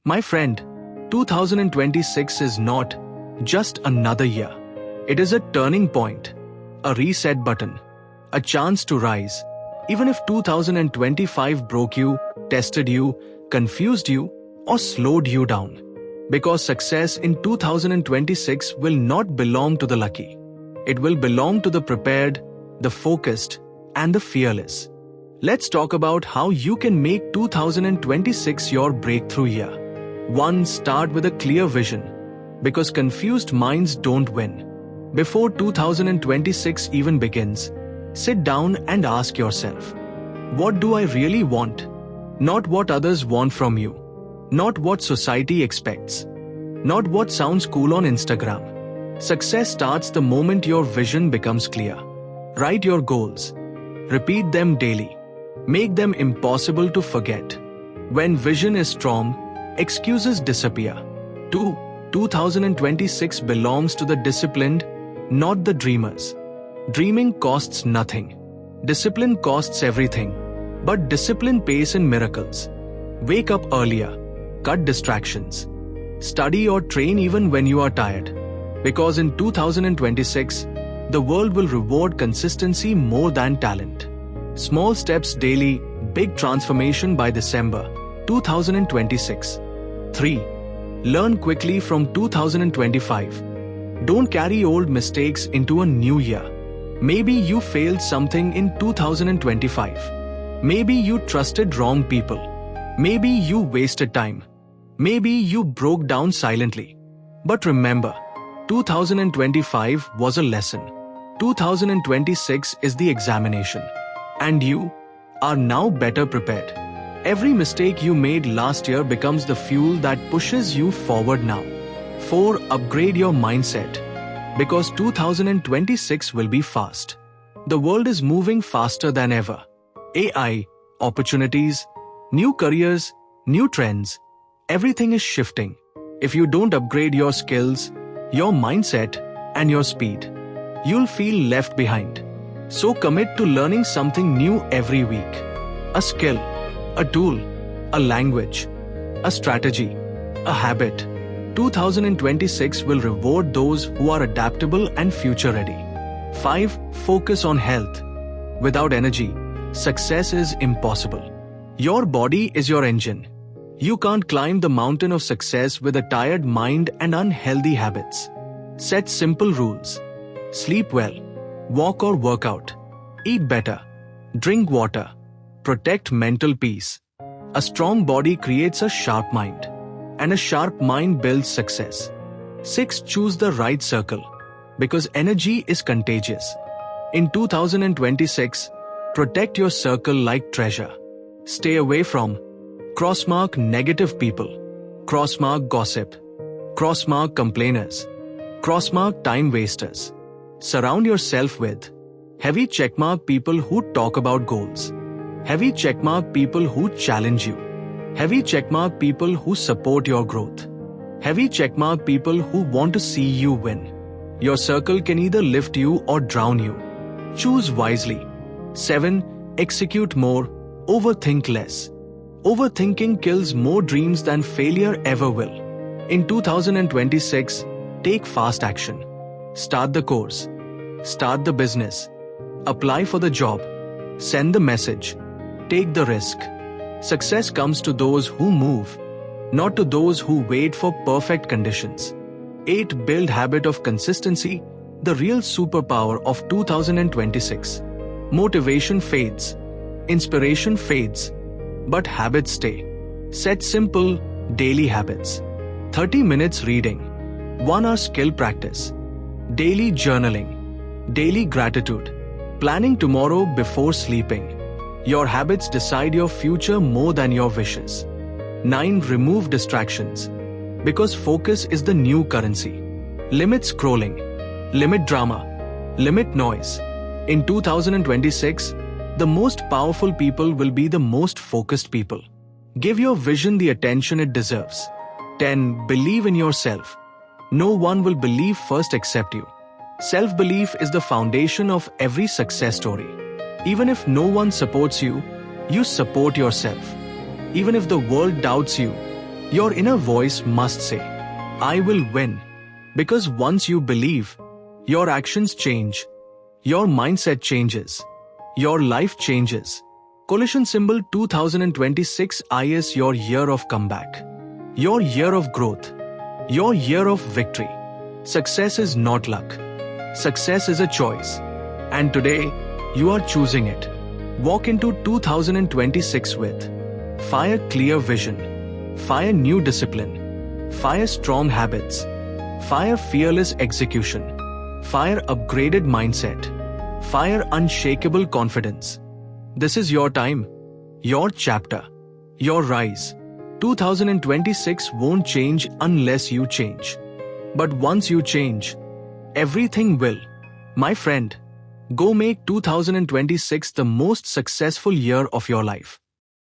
My friend, 2026 is not just another year. It is a turning point, a reset button, a chance to rise. Even if 2025 broke you, tested you, confused you, or slowed you down. Because success in 2026 will not belong to the lucky. It will belong to the prepared, the focused, and the fearless. Let's talk about how you can make 2026 your breakthrough year. 1. Start with a clear vision. Because confused minds don't win. Before 2026 even begins, sit down and ask yourself, what do I really want? Not what others want from you. Not what society expects. Not what sounds cool on Instagram. Success starts the moment your vision becomes clear. Write your goals. Repeat them daily. Make them impossible to forget. When vision is strong, excuses disappear. 2. 2026 belongs to the disciplined, not the dreamers. Dreaming costs nothing. Discipline costs everything. But discipline pays in miracles. Wake up earlier. Cut distractions. Study or train even when you are tired. Because in 2026, the world will reward consistency more than talent. Small steps daily, big transformation by December 2026. 3. Learn quickly from 2025. Don't carry old mistakes into a new year. Maybe you failed something in 2025. Maybe you trusted wrong people. Maybe you wasted time. Maybe you broke down silently. But remember, 2025 was a lesson. 2026 is the examination. And you are now better prepared. Every mistake you made last year becomes the fuel that pushes you forward now. 4. Upgrade your mindset. Because 2026 will be fast. The world is moving faster than ever. AI, opportunities, new careers, new trends. Everything is shifting. If you don't upgrade your skills, your mindset, and your speed, you'll feel left behind. So commit to learning something new every week. A skill, a tool, a language, a strategy, a habit. 2026 will reward those who are adaptable and future ready. 5. Focus on health. Without energy, success is impossible. Your body is your engine. You can't climb the mountain of success with a tired mind and unhealthy habits. Set simple rules. Sleep well. Walk or work out. Eat better. Drink water. Protect mental peace. A strong body creates a sharp mind. And a sharp mind builds success. 6. Choose the right circle. Because energy is contagious. In 2026, protect your circle like treasure. Stay away from crossmark negative people, crossmark gossip, crossmark complainers, crossmark time wasters. Surround yourself with heavy checkmark people who talk about goals, heavy checkmark people who challenge you, heavy checkmark people who support your growth, heavy checkmark people who want to see you win. Your circle can either lift you or drown you. Choose wisely. 7. Execute more, overthink less. Overthinking kills more dreams than failure ever will. In 2026, take fast action. Start the course. Start the business. Apply for the job. Send the message. Take the risk. Success comes to those who move, not to those who wait for perfect conditions. 8. Build habit of consistency, the real superpower of 2026. Motivation fades. Inspiration fades. But habits stay. Set simple, daily habits. 30 minutes reading. 1 hour skill practice. Daily journaling. Daily gratitude. Planning tomorrow before sleeping. Your habits decide your future more than your wishes. 9. Remove distractions. Because focus is the new currency. Limit scrolling. Limit drama. Limit noise. In 2026, the most powerful people will be the most focused people. Give your vision the attention it deserves. 10. Believe in yourself. No one will believe first except you. Self-belief is the foundation of every success story. Even if no one supports you, you support yourself. Even if the world doubts you, Your inner voice must say, I will win. Because once you believe, your actions change, your mindset changes, your life changes. Collision symbol 2026 is your year of comeback, your year of growth, your year of victory. Success is not luck. Success is a choice. And today, you are choosing it. Walk into 2026 with fire clear vision, fire new discipline, fire strong habits, fire fearless execution, fire upgraded mindset, fire unshakable confidence. This is your time, your chapter, your rise. 2026 won't change unless you change. But once you change, everything will. My friend, go make 2026 the most successful year of your life.